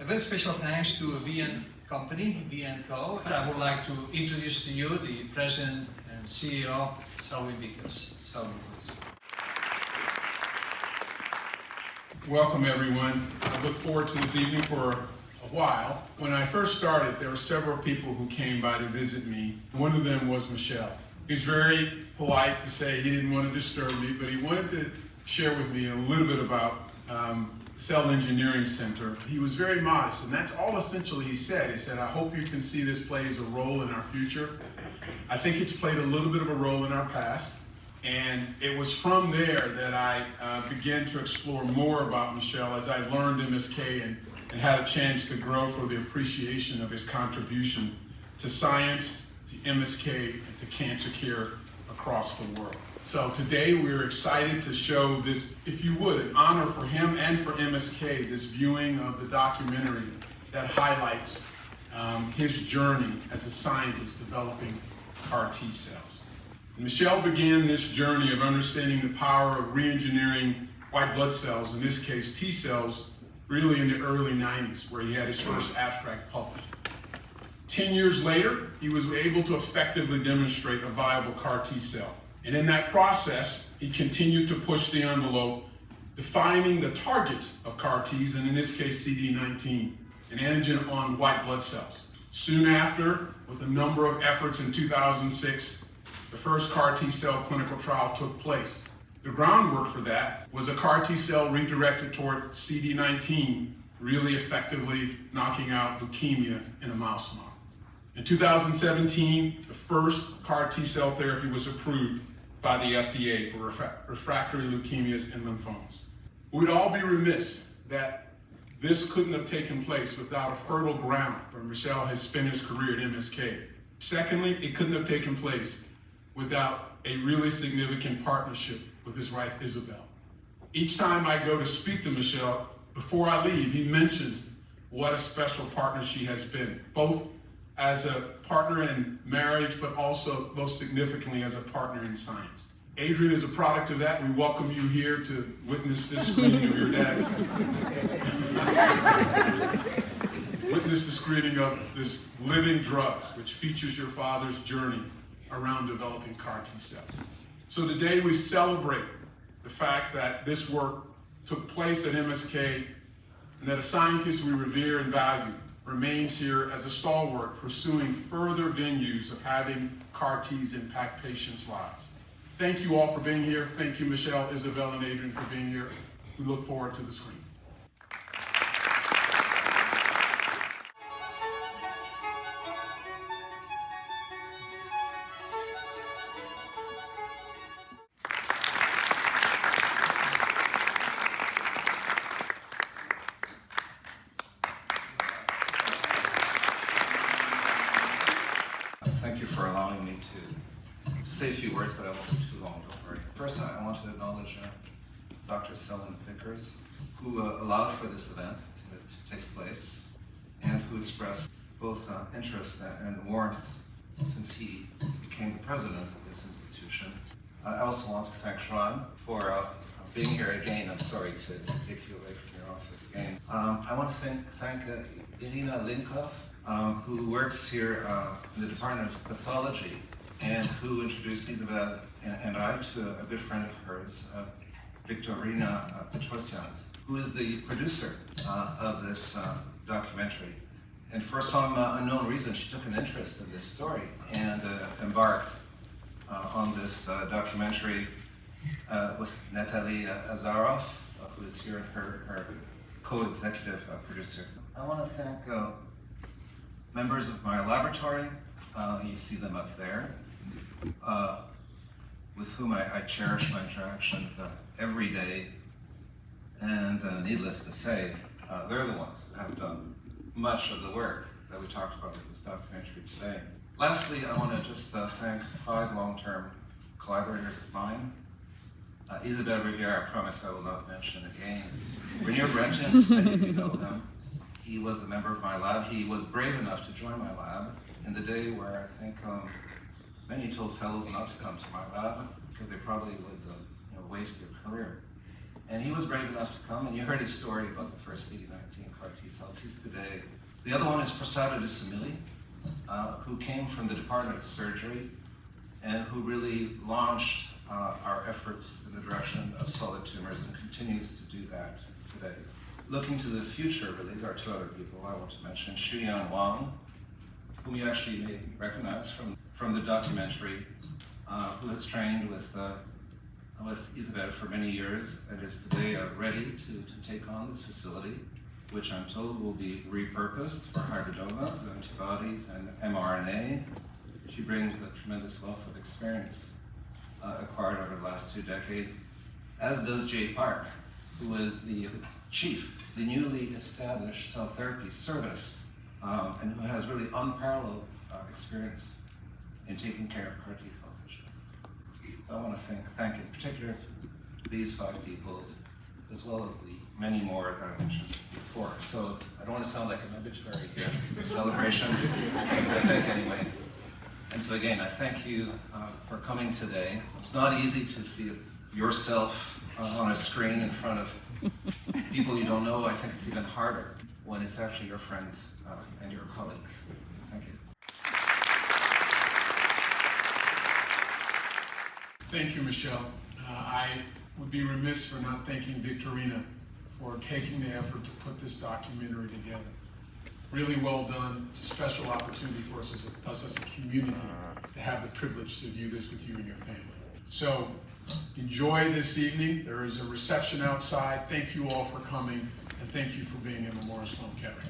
very special thanks to a VN company, VN Co. I would like to introduce to you the President and CEO, Selwyn Vickers. Selwyn, please. Welcome everyone. I look forward to this evening for a while. When I first started, there were several people who came by to visit me. One of them was Michel. He was very polite to say he didn't want to disturb me, but he wanted to share with me a little bit about Cell Engineering Center. He was very modest, and that's all essentially he said. He said, I hope you can see this plays a role in our future. I think it's played a little bit of a role in our past. And it was from there that I began to explore more about Michel as I learned MSK and had a chance to grow for the appreciation of his contribution to science, to MSK, and to cancer care across the world. So today we're excited to show this, if you would, an honor for him and for MSK, this viewing of the documentary that highlights his journey as a scientist developing CAR T cells. Michel began this journey of understanding the power of re-engineering white blood cells, in this case T cells, really in the early 90s, where he had his first abstract published. 10 years later, he was able to effectively demonstrate a viable CAR T cell. And in that process, he continued to push the envelope, defining the targets of CAR Ts, and in this case CD19, an antigen on white blood cells. Soon after, with a number of efforts in 2006, the first CAR T cell clinical trial took place. The groundwork for that was a CAR T cell redirected toward CD19, really effectively knocking out leukemia in a mouse model. In 2017, the first CAR T cell therapy was approved by the FDA for refractory leukemias and lymphomas. We'd all be remiss that this couldn't have taken place without a fertile ground where Michel has spent his career at MSK. Secondly, it couldn't have taken place without a really significant partnership with his wife, Isabel. Each time I go to speak to Michel, before I leave, he mentions what a special partner she has been, both as a partner in marriage, but also most significantly as a partner in science. Adrian is a product of that. We welcome you here to witness this screening of your dad's. Witness the screening of this Living Drugs, which features your father's journey around developing CAR T cells. So today we celebrate the fact that this work took place at MSK and that a scientist we revere and value remains here as a stalwart pursuing further venues of having CAR Ts impact patients' lives. Thank you all for being here. Thank you, Michel, Isabel, and Adrian for being here. We look forward to the screen. Thank you for allowing me to say a few words, but I won't be too long, don't worry. First, I want to acknowledge Dr. Selwyn Vickers, who allowed for this event to take place, and who expressed both interest and warmth since he became the president of this institution. I also want to thank Sloan for being here again. I'm sorry to take you away from your office again. I want to thank Irina Linkov, who works here in the Department of Pathology and who introduced Isabel and I to a good friend of hers, Victorina Petrosians, who is the producer of this documentary. And for some unknown reason, she took an interest in this story and embarked on this documentary with Natalie Azarov, who is here, her co-executive producer. I want to thank members of my laboratory, you see them up there, with whom I cherish my interactions every day, and needless to say, they're the ones who have done much of the work that we talked about in this documentary today. Lastly, I want to just thank 5 long-term collaborators of mine. Isabel Riviere, I promise I will not mention again. Rainier Brentins, many of you know him. He was a member of my lab. He was brave enough to join my lab in the day where I think many told fellows not to come to my lab because they probably would waste their career. And he was brave enough to come, and you heard his story about the first CD19 CAR T cells. He's today. The other one is Prasada Dusamili, who came from the Department of Surgery and who really launched our efforts in the direction of solid tumors and continues to do that today. Looking to the future, really, there are two other people I want to mention. Shuyan Wang, whom you actually may recognize from the documentary, who has trained with Isabel for many years and is today ready to take on this facility, which I'm told will be repurposed for hybridomas, antibodies, and mRNA. She brings a tremendous wealth of experience acquired over the last 2 decades, as does Jay Park, who is the chief, the newly established cell therapy service, and who has really unparalleled experience in taking care of CAR T cell patients. So I want to thank in particular these 5 people, as well as the many more that I mentioned before. So I don't want to sound like an obituary here. This is a celebration, I think, anyway. And so again, I thank you for coming today. It's not easy to see yourself on a screen in front of people you don't know. I think it's even harder when it's actually your friends and your colleagues. Thank you. Thank you, Michel. I would be remiss for not thanking Victorina for taking the effort to put this documentary together. Really well done. It's a special opportunity for us as a community to have the privilege to view this with you and your family. So enjoy this evening. There is a reception outside. Thank you all for coming, and thank you for being in Memorial Sloan Kettering.